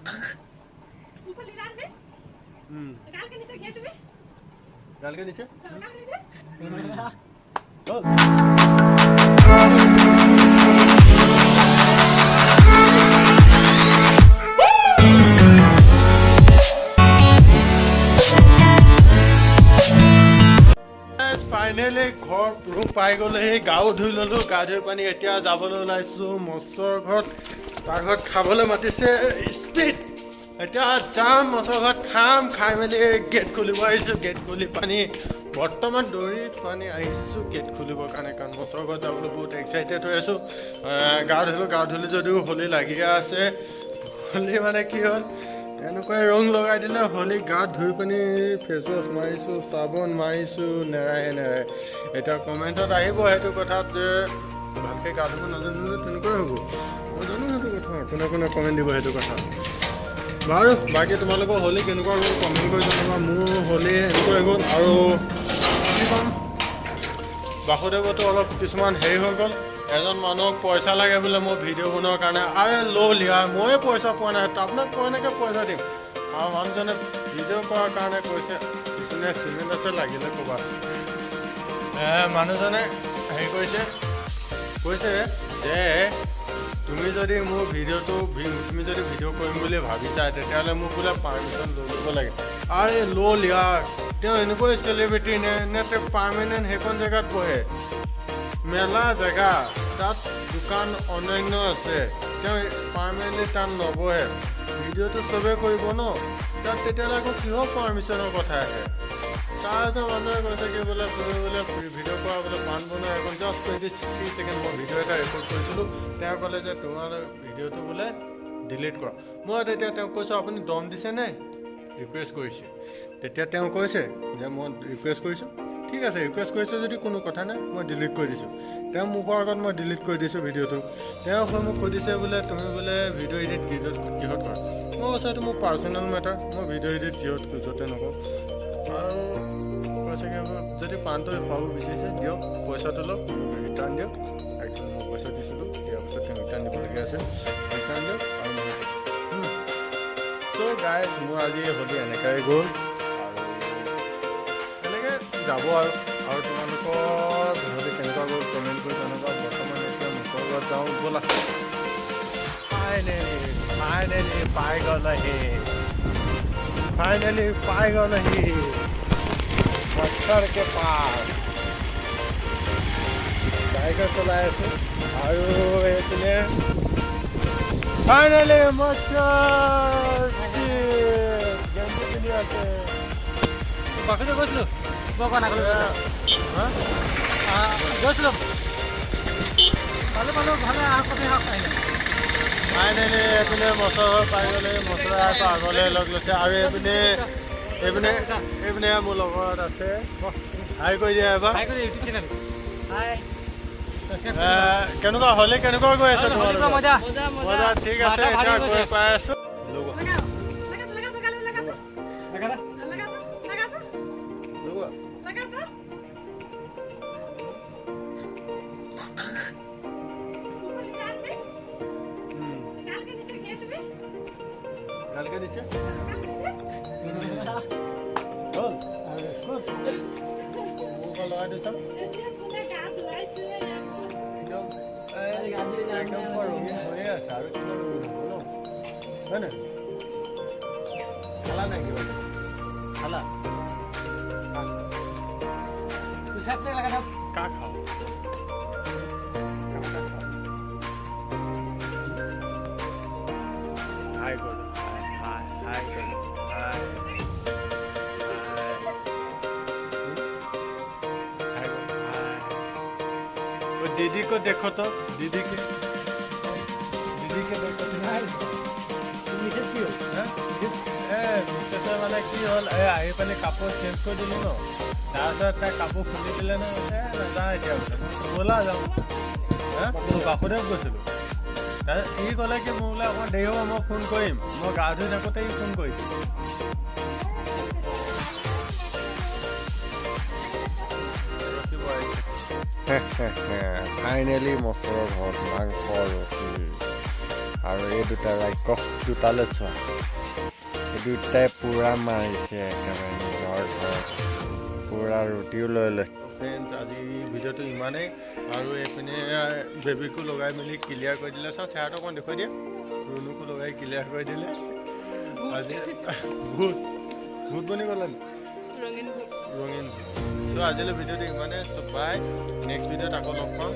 ऊपर ले डाल में गाल के नीचे घेर में गाल के नीचे चल ফাইনেলি ঘৰ ৰূপ পাই গ'লে সেই গাও ধুই ল'লোঁ গা ধুই পানী এতিয়া যাবলৈ ওলাইছোঁ মছৰ ঘৰত তাৰ ঘৰত খাবলৈ মাতিছে স্পীড এতিয়া যাম মছৰ ঘৰত খাম খাই মেলি গেট খুলিব আহিছোঁ গেট খুলি পানী বৰ্তমান দৌৰি পানী আহিছোঁ গেট খুলিবৰ কাৰণে কাৰণ মছৰ ঘৰত যাবলৈ বহুত এক্সাইটেড হৈ আছোঁ গা ধুলোঁ যদিও হোলী লাগিয়ে আছে হোলী মানে কি হ'ল এনেকুৱাই ৰং লগাই দিলে হোলী গাত ধুই পিনি ফেচ ৱাছ মাৰিছোঁ চাবোন মাৰিছোঁ নেৰায়ে এতিয়া কমেণ্টত আহিব সেইটো কথাত যে ভালকৈ গা ধুব নাজানিলে তেনেকুৱাই হ'ব মই জানো সেইটো কথা কোনে কমেণ্ট দিব সেইটো কথা বাৰু বাকী তোমালোকৰ হোলী কেনেকুৱা গ'ল কমেণ্ট কৰি জনাবা মোৰ হোলী এনেকুৱাই গ'ল আৰু কি ক'ম বাসুদেৱতো অলপ কিছুমান হেৰি হৈ গ'ল এজন মানুহক পইচা লাগে বোলে মই ভিডিঅ' বনোৱাৰ কাৰণে আৰে লিয়া ময়ে পইচা পোৱা নাই আপোনাক এনেকৈ পইচা দিম আৰু মানুহজনে ভিডিঅ' কৰাৰ কাৰণে কৈছে ধুনীয়া চিমেণ্ট আছে লাগিলে ক'বা মানুহজনে হেৰি কৈছে যে তুমি যদি মোৰ তুমি যদি ভিডিঅ' কৰিম বুলি ভাবিছা তেতিয়াহ'লে মোক বোলে পাৰ্মিশ্যন লৈ ল'ব লাগে আৰে লিয়া তেওঁ এনেকৈ চেলিব্ৰিটি নে তেওঁ পাৰ্মানেণ্ট সেইখন জেগাত বহে মেলা জেগা তাত দোকান অন্যান্য আছে তেওঁ পাৰ্মানেণ্টলি তাত নবহে ভিডিঅ'টো চবেই কৰিব ন তাত তেতিয়াহ'লে আকৌ কিহৰ পাৰ্মিশ্যনৰ কথা আহে তাৰ এজন মানুহে কৈছে কি বোলে তুমি বোলে ভিডিঅ' কৰা বোলে পাণ বনোৱা এখন জাষ্ট 20-60 ছেকেণ্ড মই ভিডিঅ' এটা ৰেকৰ্ড কৰিছিলোঁ তেওঁ ক'লে যে তোমাৰ ভিডিঅ'টো বোলে ডিলিট কৰা মই তেতিয়া তেওঁক কৈছোঁ আপুনি দম দিছে নে ৰিকুৱেষ্ট কৰিছে তেতিয়া তেওঁ কৈছে যে মই ৰিকুৱেষ্ট কৰিছোঁ ঠিক আছে ৰিকুৱেষ্ট কৰিছে যদি কোনো কথা নাই মই ডিলিট কৰি দিছোঁ তেওঁ মুখৰ আগত মই ডিলিট কৰি দিছোঁ ভিডিঅ'টো তেওঁ মোক সুধিছে বোলে তুমি বোলে ভিডিঅ' এডিট কিহত কৰা মই কৈছোঁ এইটো মোৰ পাৰ্চনেল মেটাৰ মই ভিডিঅ' এডিট য'তে নকওঁ আৰু কৈছে কি যদি পাণটো খুৱাব বিচাৰিছে দিয়ক পইচাটো লওক ৰিটাৰ্ণ দিয়ক একচুৱেলি মই পইচা দিছিলোঁ ইয়াৰ পিছত তেওঁ ৰিটাৰ্ণ দিবলগীয়া আছে ৰিটাৰ্ণ দিয়ক আৰু চ' গাইজ মোৰ আজি হোলী এনেকৈ গ'ল যাব আৰু তোমালোকৰ হোলী কেনেকুৱা গ'ল কমেণ্ট কৰি জনাবা বৰ্তমান এতিয়া মুখৰ ঘৰত যাওঁ ব'লা ফাইনেলি পাই গ'লহি মছৰকে পাছ বাইকত চলাই আছোঁ আৰু এইপিনে ফাইনেলি মছৰ গেঞ্জি পিন্ধি আছে বাকীটো গৈছিলোঁ গৈছিলোঁ ভালে ফাইনেলি এইপিনে মছৰ পাই গ'লে মছৰ আকৌ আগলৈ লগ লৈছে আৰু এইপিনে মোৰ লগত আছে হাই কৰি দিয়া এবাৰ কেনেকুৱা হ'লে কেনেকুৱা গৈ আছে তোমালোকৰ মজা ঠিক আছে এতিয়া গৈ পাই আছোঁ गाल के नीचे लगा दे सब खाला नहीं खाला तू साथ से लगा था का खाओ हाय गुड दीदी को देखो तो दीदी के देखो মানে কি হ'ল আহি পানি কাপোৰ চেঞ্জ কৰি দিলোঁ ন তাৰপিছত তাই কাপোৰ খুলি দিলে ন নাযাওঁ এতিয়া ব'লা যাওঁ বাসুদেৱ গৈছিলোঁ তাৰপিছত ই ক'লে কি মোৰ বোলে অকণমান দেৰি হ'ব মই ফোন কৰিম মই গা ধুই থাকোঁতে ই ফোন কৰিছোঁ ফাইনেলি মছৰৰ ঘৰত মাংস ৰচি আৰু এই দুটা ৰাক্ষস দুটালৈ চোৱা, এই দুটাই পূৰা মাৰিছে একেবাৰে নিজৰ ঘৰত, পূৰা ৰুটিও লৈ লৈ। ফ্ৰেণ্ডছ, আজি ভিডিঅ'টো ইমানেই, আৰু এইপিনে বেবীকো লগাই মেলি ক্লিয়াৰ কৰি দিলে। চাওঁ চেহাৰাটো অকণমান দেখুৱাই দিয়া, ৰুনুকো লগাই ক্লিয়াৰ কৰি দিলে। আজি ভূত ভূত বনি গ'লে ৰঙীন ভূত। চ' আজিলৈ ভিডিঅ'টো ইমানেই। চ' বাই, নেক্সট ভিডিঅ'ত আকৌ লগ পাম।